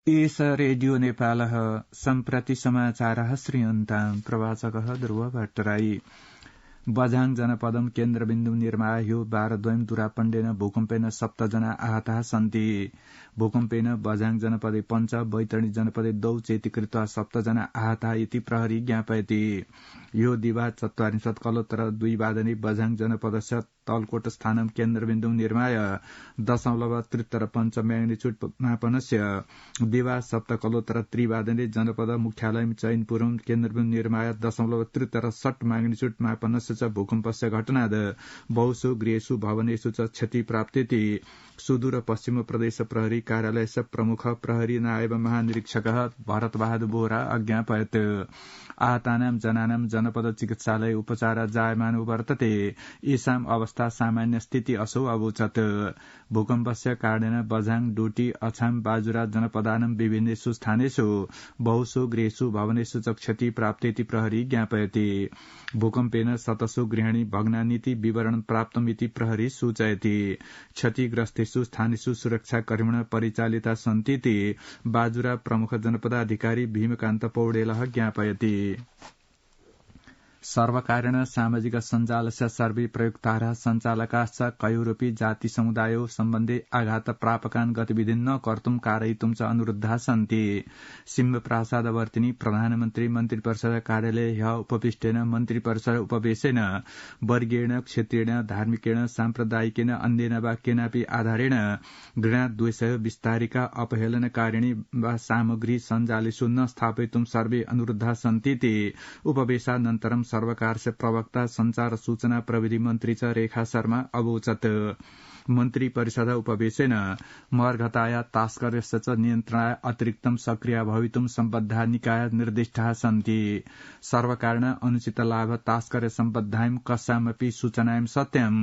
एष रेडियो नेपालः सम्प्रति समाचारः श्रूयन्ताम् प्रवाचकः ध्रुव भट्टराई बझाङ जनपदं केन्द्रबिन्दु निर्माय ह्यो वारद्वयं दुरापण्डेन भूकम्पेन 7 जना आहताः सन्ति भूकम्पेन बझाङ जनपदे पञ्च बैतडी जनपदे दौ चेतीकृत्वा 7 जना आहताः इति प्रहरी ज्ञापयति यो दिवा 44 कलोत्तर 2 वादने बझाङ जनपदस्य तलकोट स्थानं केन्द्रबिन्दु निर्माय 0.73 म्याग्निच्युड मापनस्य दिवा सप्त कलोत्तर त्रिवादने जनपद मुख्यालय चैनपुरम केन्द्रबिन्दु निर्माय 0.73 म्याग्निच्युड मापनस्य च भूकम्पस्य घटनाद बहुषु गृहेषु भवनेषु च क्षति प्राप्तेति सुदूर पश्चिम प्रदेश प्रहरी कार्यालयस्य प्रमुख प्रहरी नायब महानिरीक्षकः भरत बहादुर बोहरा अज्ञापयत् आहतानां जनानां जनपद चिकित्सालय उपचार जायमान वर्तते येषाम् अवस्था सामान्य स्थिति असौ अवोचत् भूकम्पस्य कारणेन बझाङ डोटी अछाम बाजुरा जनपदानां विभिन्नेषु स्थानेषु बहुषु गृहेषु भवनेषु च क्षति प्राप्तेति प्रहरी ज्ञापयति भूकम्पेन शतसु गृहाणि भग्नानीति विवरण प्राप्तमिति प्रहरी सूचयति क्षतिग्रस्तेषु स्थानेषु सुरक्षाकर्मिण परिचालिता सन्तीति बाजुरा प्रमुख जनपदाधिकारी भीमकान्त पौडेलः ज्ञापयति सर्वकारेण सामाजिक सञ्जालस्य सर्वे प्रयुक्तारः सञ्चालकाश्च कयोरपि जाति समुदायो सम्बन्धे आघात प्रापकान् गतिविधिं न कर्तुं कारयितुं च अनुरुद्धाः सन्ति सिंहप्रासादवर्तिनी प्रधानमन्त्री मन्त्रिपरिषद कार्यालय ह्य उपविष्टेन मन्त्रिपरिषद उपवेशेन वर्गीयेण क्षेत्रेण धार्मिकेण साम्प्रदायिकेन अन्येन वा केनापि आधारेण घृणा द्वेष विस्तारिका अपहेलनकारिणी वा सामग्री सञ्जालेषु न स्थापयितुं सर्वे अनुरुद्धाः सन्तीति उपवेशानन्तरं सर्वकारस्य प्रवक्ता संचार सूचना प्रविधि मन्त्री च रेखा शर्मा अवोचत् मन्त्री परिषद उपवेशेन मर्घताया तास्कर्यस्य च नियन्त्रणाय अतिरिक्तं सक्रिय भवितुं सम्बद्धा निकाय निर्दिष्टाः सन्ति सर्वकारेण अनुचित लाभ तास्कर्य सम्बद्धां कस्यामपि सूचनां सत्यं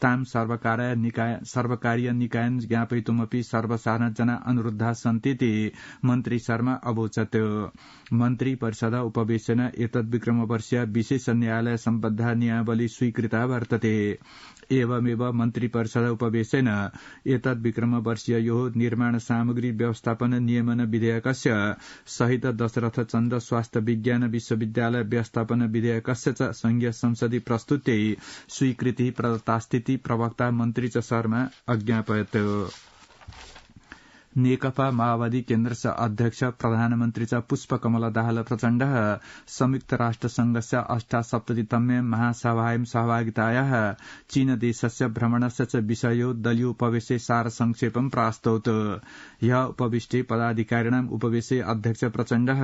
तां सर्वकारीय निकायं ज्ञापयितुमपि सर्वसाधारण जना अनुरुद्धाः सन्तीति मन्त्री शर्मा अवोचत् मन्त्री परिषद उपवेशेन एतद्विक्रमवर्षीय विशेष न्यायालय सम्बद्धा नियमावली स्वीकृता वर्तते एवमेव मन्त्री परिषद उपवेशेन एतद्विक्रमवर्षीयो निर्माण सामग्री व्यवस्थापन नियमन विधेयकस्य सहित दशरथ चन्द्र स्वास्थ्य विज्ञान विश्वविद्यालय व्यवस्थापन विधेयकस्य च संघीय संसदीय प्रस्तुत्यै स्वीकृति प्रदत्तास्थिति प्रवक्ता मन्त्री च शर्मा अज्ञापयत् नेकपा माओवादी केन्द्रस्य अध्यक्ष प्रधानमन्त्री च पुष्पकमल दाहाल प्रचण्डः संयुक्त राष्ट्र संघस्य 78तमे महासभायां सहभागितायाः चीनदेशस्य भ्रमणस्य च विषयो दलीयोपवेशे सारसंक्षेपं प्रास्तौत् ह्यः उपविष्टे पदाधिकारिणाम् उपवेशे अध्यक्ष प्रचण्डः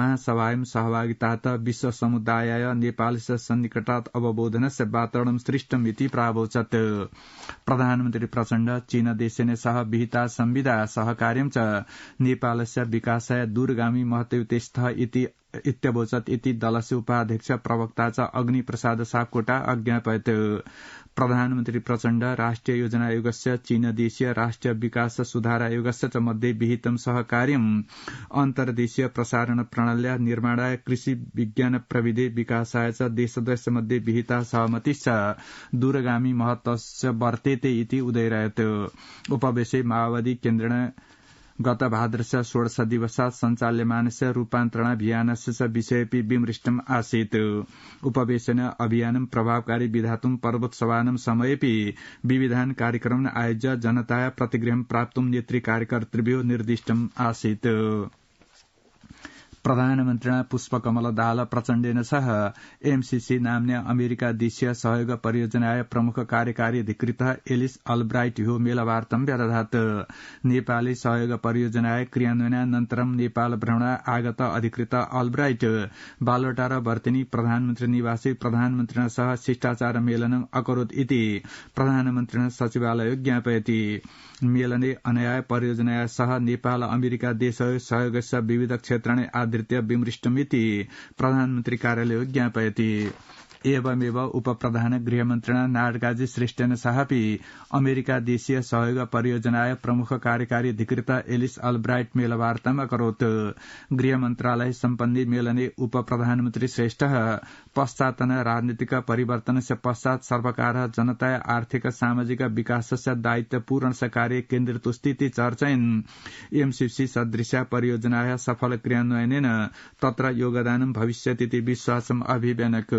महासभायां सहभागितात विश्वसमुदायाय नेपालस्य सन्निकटात् अवबोधनस्य वातावरणं सृष्टमिति प्रावोचत् प्रधानमन्त्री प्रचण्ड चीनदेशेन सह विहिता संविदा सहकार्यं च नेपालस्य विकासाय दूरगामी महत्त्वयुते स्तः इत्यवोचत् इति दलस्य उपाध्यक्ष प्रवक्ता च अग्निप्रसाद सापकोटा अज्ञापयत् प्रधानमन्त्री प्रचण्ड राष्ट्रिय योजना आयोगस्य चीनदेशीय राष्ट्रिय विकास सुधार आयोगस्य च मध्ये विहितं सहकार्यम् अन्तर्देशीय प्रसारण प्रणाल्या निर्माणाय कृषि विज्ञान प्रविधि विकासाय च देशद्वयस्य मध्ये विहिता सहमतिश्च दूरगामी महत्त्वस्य वर्तेते इति उदयरयत् उपवेशे माओवादी केन्द्रेण गत भाद्रस्य 16 दिवसात् सञ्चाल्यमानस्य रूपान्तरणाभियानस्य च विषयेऽपि विमृष्टम् आसीत् उपवेशेन अभियानं प्रभावकारी विधातुं पर्वोत्सवानां समयेऽपि विविधान् कार्यक्रमान् आयोज्य जनताय प्रतिगृहं प्राप्तुं नेतृ कार्यकर्तृभ्यो निर्दिष्टम् आसीत् प्रधानमन्त्रिणा पुष्पकमल दाहाल प्रचण्डेन सह एमसीसी नाम्न्या अमेरिका देशीय सहयोग परियोजनाय प्रमुख कार्यकारी अधिकृतः एलिस अल्ब्राइट ह्यो मेलवार्तां व्यदधात् नेपाली सहयोग परियोजनाय क्रियान्वयनानन्तरं नेपाल भ्रमणाय आगत अधिकृत अल्ब्राइट बालोटार वर्तिनी प्रधानमन्त्री निवासे प्रधानमन्त्रिणा सह शिष्टाचार मेलनम् अकरोत् इति प्रधानमन्त्रिणा सचिवालय ज्ञापयति मेलने अनया परियोजनाया सह नेपाल अमेरिका देशयोः सहयोगस्य विविध क्षेत्राणि आधृत्य विमृष्टमिति प्रधानमन्त्री कार्यालय ज्ञापयति एवमेव उपप्रधान गृहमन्त्रिणा नाडकाजी श्रेष्ठेन साहपि अमेरिका देशीय सहयोग परियोजनाय प्रमुख कार्यकारी अधिकृत एलिस अल्ब्राइट मेलवार्तामा करोत् गृहमन्त्रालय सम्पन्नी मेलने उपप्रधानमन्त्री श्रेष्ठ पश्चातन राजनीतिक परिवर्तनस्य पश्चात सर्वकार जनता आर्थिक सामाजिक विकासस्य दायित्वपूर्ण कार्य केन्द्रित स्थिति चर्चयन् एमसीसी सदृश्य परियोजनाय सफल क्रियान्वयनेन तत्र योगदानं भविष्यतीति विश्वासम् अभिव्यनक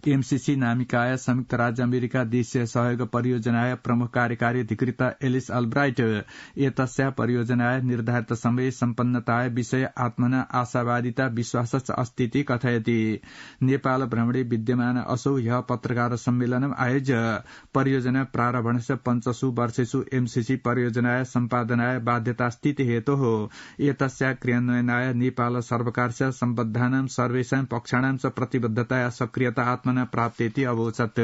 एमसीसी नामिकाय संयुक्त राज्य अमेरिका देशीय सहयोग परियोजनाय प्रमुख कार्यकारी अधिकृत एलिस अल्ब्राइट एतस्या परियोजनाय निर्धारित समय सम्पन्नताय विषय आत्मना आशावादिता विश्वासश्च अस्तीति कथयति नेपाल भ्रमणे विद्यमान असौ ह्यः पत्रकार सम्मेलनम् आयोज्य परियोजना प्रारम्भस्य 5 वर्षेषु एमसीसी परियोजनाय सम्पादनाय बाध्यतास्थिति हेतोः एतस्या क्रियान्वयनाय नेपाल सर्वकारस्य सम्बद्धानां सर्वेषां पक्षाणां च प्रतिबद्धता सक्रियता आत्मना प्राप्तेति अवोचत्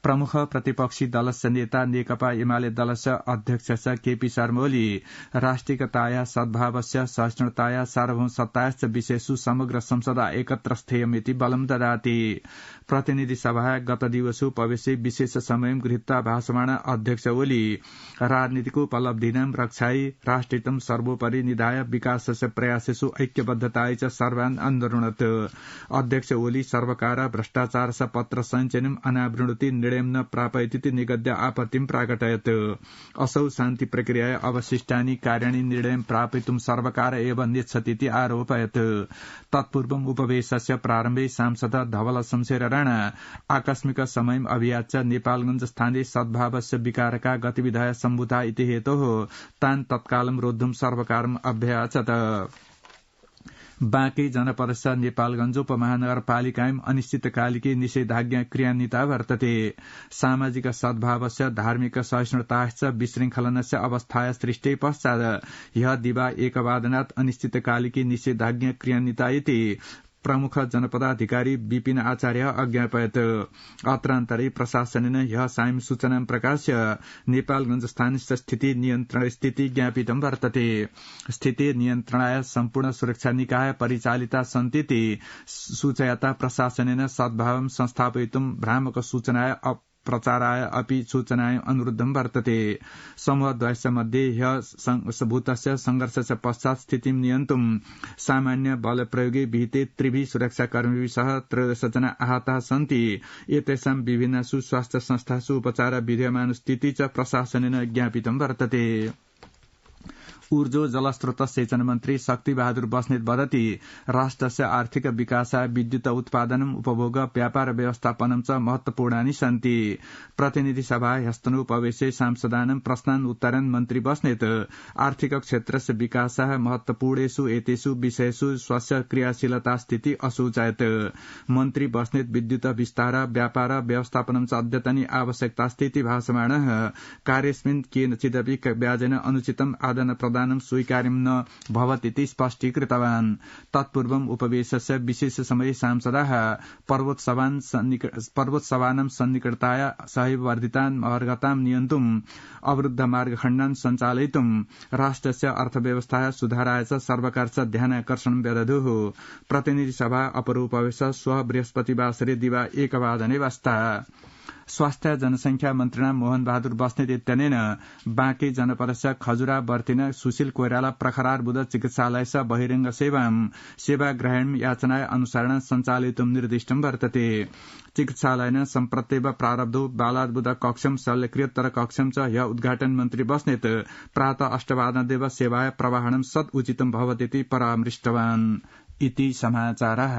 प्रमुख प्रतिपक्षी दलस्य नेता नेकपा एमाले दलस्य अध्यक्षस्य केपी शर्मा ओली राष्ट्रियताया सद्भावस्य सहिष्णुताया सार्वभौमसत्तायाश्च विषयेषु समग्र संसदा एकत्र स्थेयमिति बलं ददाति प्रतिनिधि सभा गत दिवसु प्रवेशे विशेष समयं गृहीत्वा भाषमाण अध्यक्ष ओली राजनीतिको उपलब्धीनां रक्षायै राष्ट्रियतं सर्वोपरि निधाय विकासस्य प्रयासेषु ऐक्यबद्धतायै च सर्वान् अन्दरुणत् अध्यक्ष ओली सर्वकार भ्रष्टाचार पत्र संचयनम् अनावृणुति निर्णयं न प्रापयतीति निगद्य आपत्तिं प्राकटयत् असौ शान्ति प्रक्रियाय अवशिष्टानि कार्याणि निर्णयं प्रापयितुं सर्वकार एव नेच्छतीति आरोपयत् तत्पूर्वम् उपवेशस्य प्रारम्भे सांसद धवल शमशेर राणा आकस्मिक समयम् अभियाच्य नेपालगंज स्थाने सद्भावस्य विकारका गतिविधय सम्भूता इति हेतोः तान् तत्कालं रोद्धुं सर्वकारम् अभ्याचत बाँके जनपदस्य नेपालगंज उपमहानगरपालिकायां अनिश्चितकालिकी निषेधाज्ञा क्रियान्विता वर्तते सामाजिक सद्भावस्य धार्मिक सहिष्णुताश्च विशृंखलनस्य अवस्थाया सृष्टे पश्चात् ह्यः दिवा 1:00 अनिश्चितकालिकी निषेधाज्ञा क्रियान्विता इति प्रमुख जनपदाधिकारी विपिन आचार्य अज्ञापयत् अत्रान्तरे प्रशासनेन ह्यः सायं सूचनां प्रकाश्य नेपालगंज स्थानस्य स्थिति नियन्त्रण स्थिति ज्ञापितं वर्तते स्थिति नियन्त्रणाय सम्पूर्ण सुरक्षा निकाय परिचालिता सन्तीति सूचयता प्रशासनेन सद्भावं संस्थापयितुं भ्रामक सूचनाय प्रचाराय अपि सूचनाय अनुरुद्धं वर्तते समूहद्वयस्य मध्ये ह्यः भूतस्य संघर्षस्य पश्चात् स्थितिं नियन्तुं सामान्य बलप्रयोगे विहिते त्रिभिः सुरक्षाकर्मिभिः सह 13 जना आहताः सन्ति एतेषां विभिन्नषु स्वास्थ्य संस्थासु उपचार विद्यमान स्थिति च प्रशासनेन ज्ञापितं वर्तते ऊर्जो जलस्रोत सेचन मन्त्री शक्ति बहादुर बस्नेत वदति राष्ट्रस्य आर्थिक विकासाय विद्युत उत्पादनम् उपभोग व्यापार व्यवस्थापनं च महत्वपूर्णानि सन्ति प्रतिनिधि सभा ह्यस्तनोपवेशे सांसदानां प्रश्नान् उत्तरन् मन्त्री बस्नेत आर्थिक क्षेत्रस्य विकासाय महत्वपूर्णेषु एतेषु विषयेषु स्वस्य क्रियाशीलता स्थिति असूचयत् मन्त्री बस्नेत विद्युत विस्तार व्यापार व्यवस्थापनं च अद्यतनी आवश्यकता स्थिति भाषमाणः कार्यस्मिन् केनचिदपि व्याजेन अनुचितम् आदान प्रदान स्वीकार्यं न भवतीति स्पष्टीकृतवान् तत्पूर्वम् उपवेशस्य विशेष समये सांसदाः पर्वतसभानां सन्निकटताय सहवर्धितान् मार्गतां नियन्तुम् अवरुद्ध मार्गखण्डान् सञ्चालयितुं राष्ट्रस्य अर्थव्यवस्थाया सुधाराय च सर्वकारस्य ध्यानाकर्षणं व्यदधुः प्रतिनिधि सभा अपरोपवेश श्वः बृहस्पतिवासरे दिवा 1:00 वास्ता स्वास्थ्य जनसंख्या मन्त्रिणा मोहन बहादुर बस्नेत इत्यनेन बाँके जनपदस्य खजुरा बर्तिन सुशील कोइराला प्रखरार्बुद चिकित्सालयस्य बहिरंग सेवाग्रहण याचनाय अनुसरण सञ्चालितुं निर्दिष्टं वर्तते चिकित्सालयेन सम्प्रत्येव प्रारब्धो बालार्बुद कक्षं शल्यक्रियोत्तर कक्षं च ह्यः उद्घाटन मन्त्री बस्नेत प्रातः 8:00 सेवाय प्रवाहणं सद् उचितं भवतीति परामृष्टवान् इति समाचारः।